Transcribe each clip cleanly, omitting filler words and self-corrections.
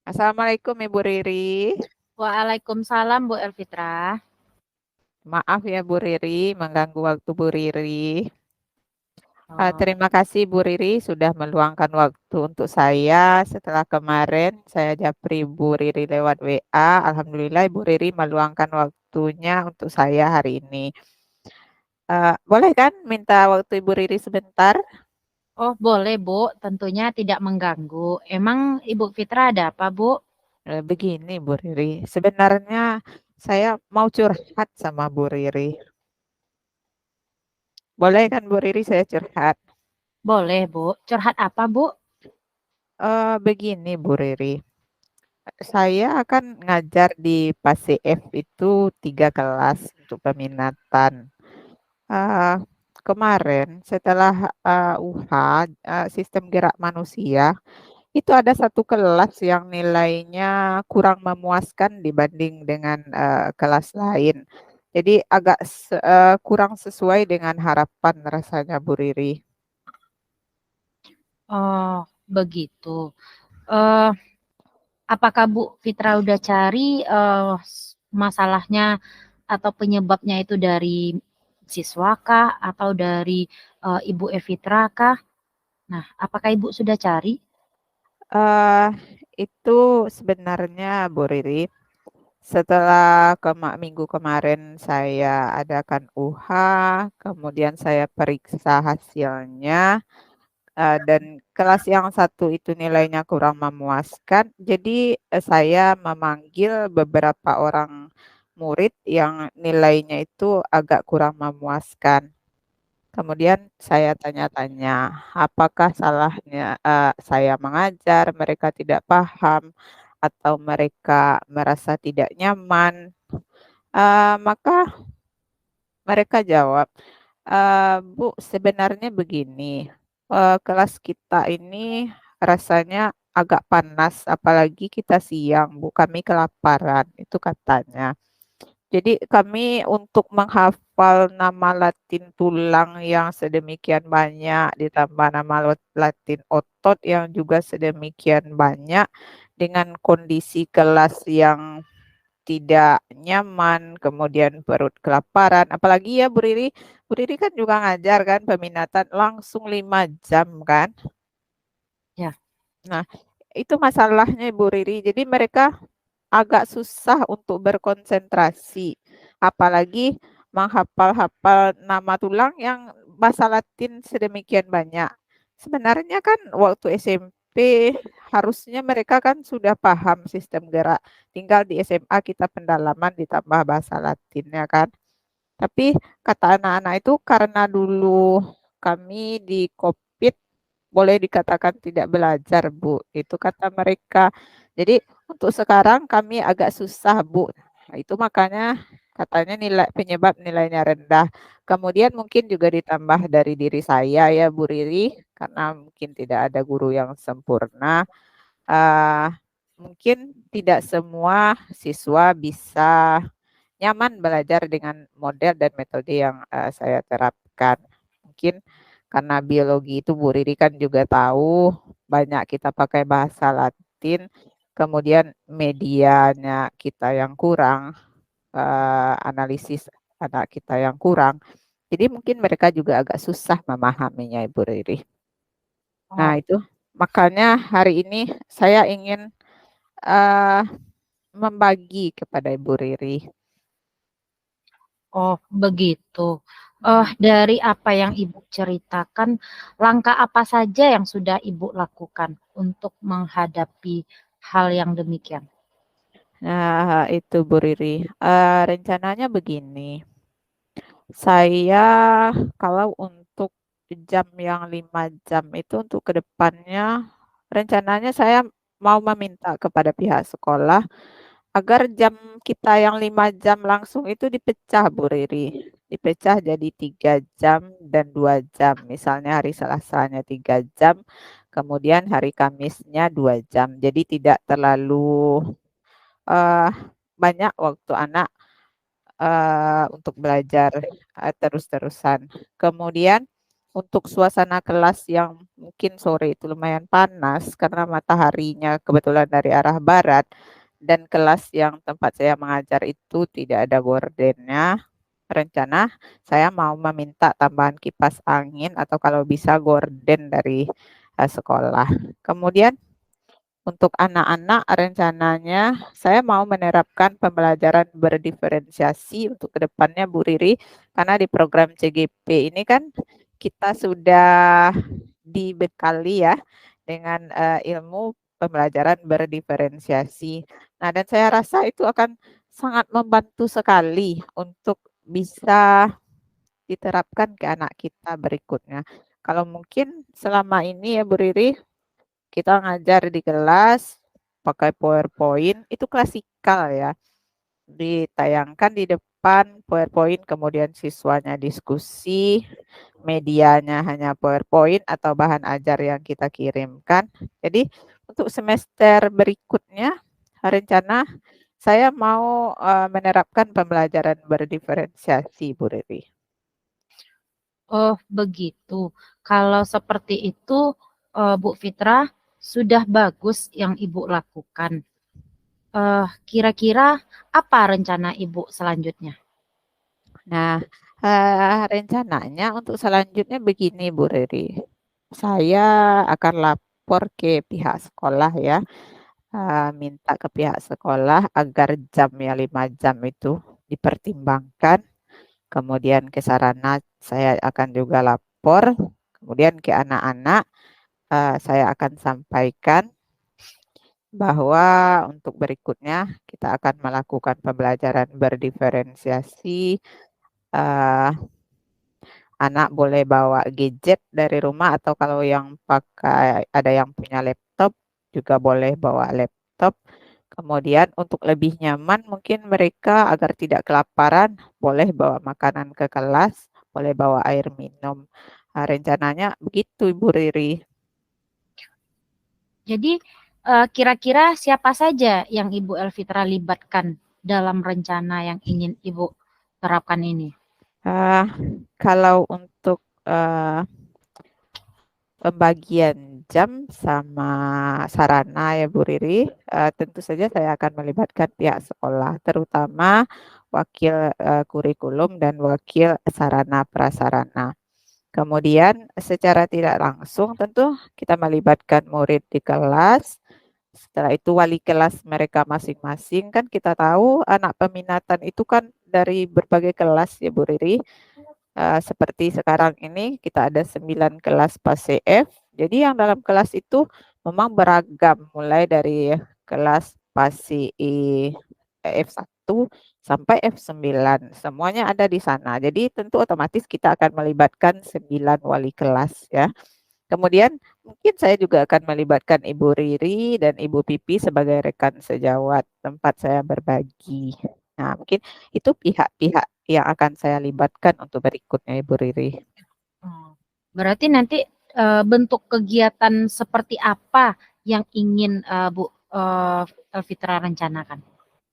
Assalamualaikum Ibu Riri. Waalaikumsalam Bu Elvitra. Maaf ya Bu Riri, mengganggu waktu Bu Riri. Oh, Terima kasih Bu Riri sudah meluangkan waktu untuk saya. Setelah kemarin saya japri Bu Riri lewat WA. Alhamdulillah Ibu Riri meluangkan waktunya untuk saya hari ini. Boleh kan minta waktu Ibu Riri sebentar? oh, boleh Bu, tentunya tidak mengganggu. Emang Ibu Fitra ada apa Bu? Begini Bu Riri, sebenarnya saya mau curhat sama Bu Riri. Boleh kan Bu Riri saya curhat? Boleh Bu. Curhat apa Bu? Begini Bu Riri. Saya akan ngajar di PASEF itu 3 kelas untuk peminatan. Eh, Kemarin setelah UH, sistem gerak manusia, itu ada satu kelas yang nilainya kurang memuaskan dibanding dengan kelas lain. Jadi agak kurang sesuai dengan harapan rasanya Bu Riri. Oh, begitu. Eh, apakah Bu Fitra udah cari masalahnya atau penyebabnya itu dari siswa kah atau dari Ibu Evitra kah? Nah, apakah Ibu sudah cari? Eh, itu sebenarnya Bu Riri. Setelah minggu kemarin saya adakan UH, kemudian saya periksa hasilnya, dan kelas yang satu itu nilainya kurang memuaskan. Jadi saya memanggil beberapa orang murid yang nilainya itu agak kurang memuaskan. Kemudian saya tanya-tanya, apakah salahnya saya mengajar, mereka tidak paham, atau mereka merasa tidak nyaman. Maka mereka jawab, Bu, sebenarnya begini, kelas kita ini rasanya agak panas, apalagi kita siang, Bu, kami kelaparan, itu katanya. Jadi kami untuk menghafal nama Latin tulang yang sedemikian banyak, ditambah nama Latin otot yang juga sedemikian banyak, dengan kondisi kelas yang tidak nyaman, kemudian perut kelaparan. Apalagi ya Bu Riri kan juga ngajar kan peminatan langsung 5 jam kan. Ya. Nah, itu masalahnya Bu Riri. Jadi mereka agak susah untuk berkonsentrasi, apalagi menghafal-hafal nama tulang yang bahasa Latin sedemikian banyak. Sebenarnya kan waktu SMP harusnya mereka kan sudah paham sistem gerak, tinggal di SMA kita pendalaman ditambah bahasa Latinnya kan. Tapi kata anak-anak itu karena dulu kami di COVID boleh dikatakan tidak belajar, Bu. Itu kata mereka. Jadi untuk sekarang kami agak susah, Bu. Nah, itu makanya katanya nilai penyebab nilainya rendah. Kemudian mungkin juga ditambah dari diri saya ya, Bu Riri, karena mungkin tidak ada guru yang sempurna. Ah, Mungkin tidak semua siswa bisa nyaman belajar dengan model dan metode yang saya terapkan. Mungkin karena biologi itu Bu Riri kan juga tahu banyak kita pakai bahasa Latin, kemudian medianya kita yang kurang, analisis anak kita yang kurang. Jadi mungkin mereka juga agak susah memahaminya Ibu Riri. Nah Oh, itu makanya hari ini saya ingin eh, membagi kepada Ibu Riri. oh, begitu. Dari apa yang Ibu ceritakan, langkah apa saja yang sudah Ibu lakukan untuk menghadapi hal yang demikian? Nah, itu Bu Riri. Rencananya begini, saya kalau untuk jam yang 5 jam itu untuk kedepannya, rencananya saya mau meminta kepada pihak sekolah agar jam kita yang 5 jam langsung itu dipecah Bu Riri. Dipecah jadi 3 jam dan 2 jam. Misalnya hari Selasanya 3 jam, kemudian hari Kamisnya 2 jam. Jadi tidak terlalu eh, banyak waktu anak untuk belajar terus-terusan. Kemudian untuk suasana kelas yang mungkin sore itu lumayan panas karena mataharinya kebetulan dari arah barat dan kelas yang tempat saya mengajar itu tidak ada gordennya, rencana saya mau meminta tambahan kipas angin atau kalau bisa gorden dari, sekolah. Kemudian untuk anak-anak rencananya saya mau menerapkan pembelajaran berdiferensiasi untuk kedepannya Bu Riri, karena di program CGP ini kan kita sudah dibekali ya dengan, ilmu pembelajaran berdiferensiasi. Nah dan saya rasa itu akan sangat membantu sekali untuk bisa diterapkan ke anak kita berikutnya. Kalau mungkin selama ini ya Bu Riri, kita ngajar di kelas pakai PowerPoint, itu klasikal ya. Ditayangkan di depan PowerPoint, kemudian siswanya diskusi, medianya hanya PowerPoint atau bahan ajar yang kita kirimkan. Jadi untuk semester berikutnya, rencana saya mau, menerapkan pembelajaran berdiferensiasi, Bu Riri. Oh, begitu. Kalau seperti itu, Bu Fitra, sudah bagus yang Ibu lakukan. Kira-kira apa rencana Ibu selanjutnya? Nah, rencananya untuk selanjutnya begini Bu Riri, saya akan lapor ke pihak sekolah ya, minta ke pihak sekolah agar jamnya 5 jam itu dipertimbangkan, kemudian ke sarana saya akan juga lapor, kemudian ke anak-anak, saya akan sampaikan bahwa untuk berikutnya kita akan melakukan pembelajaran berdiferensiasi, eee anak boleh bawa gadget dari rumah atau kalau yang pakai ada yang punya laptop, juga boleh bawa laptop. Kemudian untuk lebih nyaman mungkin mereka agar tidak kelaparan, boleh bawa makanan ke kelas, boleh bawa air minum. Rencananya begitu Ibu Riri. Jadi, kira-kira siapa saja yang Ibu Elvitra libatkan dalam rencana yang ingin Ibu terapkan ini? Kalau untuk, pembagian jam sama sarana ya Bu Riri, tentu saja saya akan melibatkan pihak sekolah, terutama wakil, kurikulum dan wakil sarana prasarana. Kemudian secara tidak langsung tentu kita melibatkan murid di kelas, setelah itu wali kelas mereka masing-masing, kan kita tahu anak peminatan itu kan dari berbagai kelas ya Bu Riri. Seperti sekarang ini kita ada 9 kelas PAS CF, jadi yang dalam kelas itu memang beragam, mulai dari kelas PASI F1 sampai F9, semuanya ada di sana. Jadi tentu otomatis kita akan melibatkan 9 wali kelas ya. Kemudian mungkin saya juga akan melibatkan Ibu Riri dan Ibu Pipi sebagai rekan sejawat tempat saya berbagi. Nah, mungkin itu pihak-pihak yang akan saya libatkan untuk berikutnya Ibu Riri. Oh, berarti nanti bentuk kegiatan seperti apa yang ingin Bu Elvitra rencanakan?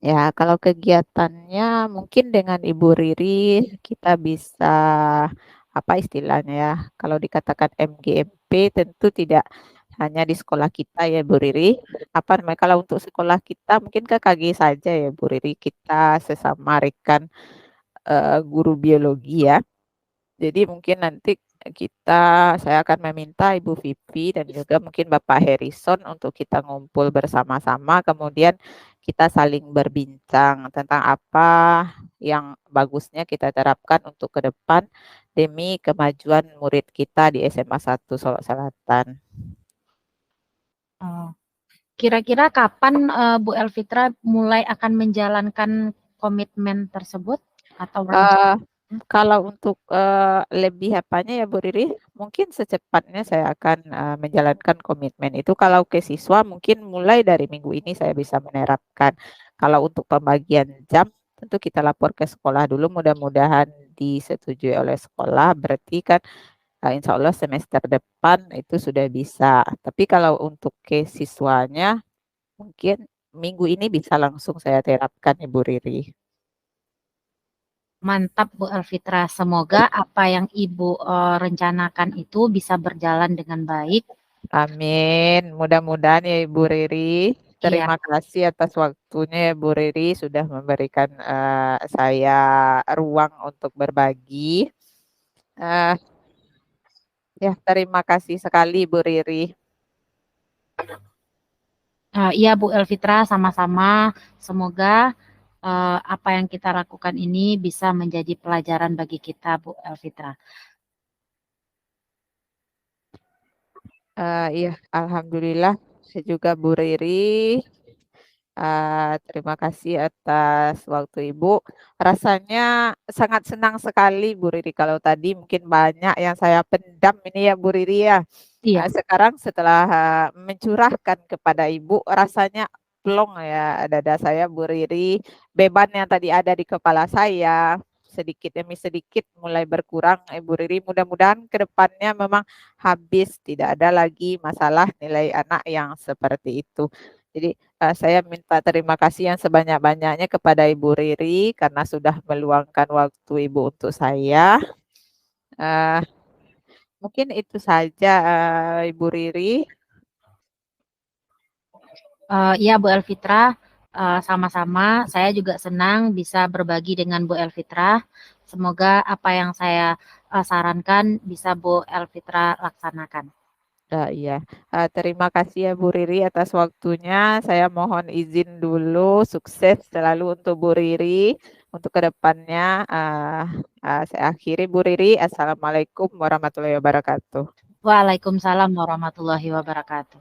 Ya, kalau kegiatannya mungkin dengan Ibu Riri kita bisa, apa istilahnya ya, kalau dikatakan MGMP tentu tidak hanya di sekolah kita ya Bu Riri, apa namanya, kalau untuk sekolah kita mungkin KKG saja ya Bu Riri, kita sesama rekan, guru biologi ya. Jadi mungkin nanti saya akan meminta Ibu Vivi dan juga mungkin Bapak Harrison untuk kita ngumpul bersama-sama, kemudian kita saling berbincang tentang apa yang bagusnya kita terapkan untuk ke depan demi kemajuan murid kita di SMA 1 Solok Selatan. Oh, kira-kira kapan Bu Elvitra mulai akan menjalankan komitmen tersebut atau rencana? Eee, Kalau untuk, lebih apanya ya Bu Riri, mungkin secepatnya saya akan, menjalankan komitmen itu kalau ke siswa mungkin mulai dari minggu ini saya bisa menerapkan. Kalau untuk pembagian jam, tentu kita lapor ke sekolah dulu mudah-mudahan disetujui oleh sekolah, berarti kan, insya Allah semester depan itu sudah bisa. Tapi kalau untuk ke siswanya, mungkin minggu ini bisa langsung saya terapkan Ibu Riri. Mantap Bu Elvitra, semoga apa yang Ibu rencanakan itu bisa berjalan dengan baik. Amin. Mudah-mudahan ya Ibu Riri. Iya, Terima kasih atas waktunya ya Bu Riri sudah memberikan saya ruang untuk berbagi. Eh, ya, terima kasih sekali Bu Riri. iya Bu Elvitra, sama-sama. Semoga apa yang kita lakukan ini bisa menjadi pelajaran bagi kita Bu Elvitra. Iya, alhamdulillah saya juga Bu Riri. Terima kasih atas waktu Ibu. Rasanya sangat senang sekali Bu Riri kalau tadi mungkin banyak yang saya pendam ini ya Bu Riri ya. Iya, Sekarang setelah mencurahkan kepada Ibu, rasanya plong ya dada saya Bu Riri. Beban yang tadi ada di kepala saya sedikit demi sedikit mulai berkurang Ibu Riri. Mudah-mudahan ke depannya memang habis, tidak ada lagi masalah nilai anak yang seperti itu. Jadi saya minta terima kasih yang sebanyak-banyaknya kepada Ibu Riri karena sudah meluangkan waktu Ibu untuk saya. Uh, Mungkin itu saja Ibu Riri. iya Bu Elvitra, sama-sama. Saya juga senang bisa berbagi dengan Bu Elvitra. Semoga apa yang saya sarankan bisa Bu Elvitra laksanakan. Iya, terima kasih ya Bu Riri atas waktunya. Saya mohon izin dulu, sukses selalu untuk Bu Riri. Untuk kedepannya, saya akhiri Bu Riri. Assalamualaikum warahmatullahi wabarakatuh. Waalaikumsalam warahmatullahi wabarakatuh.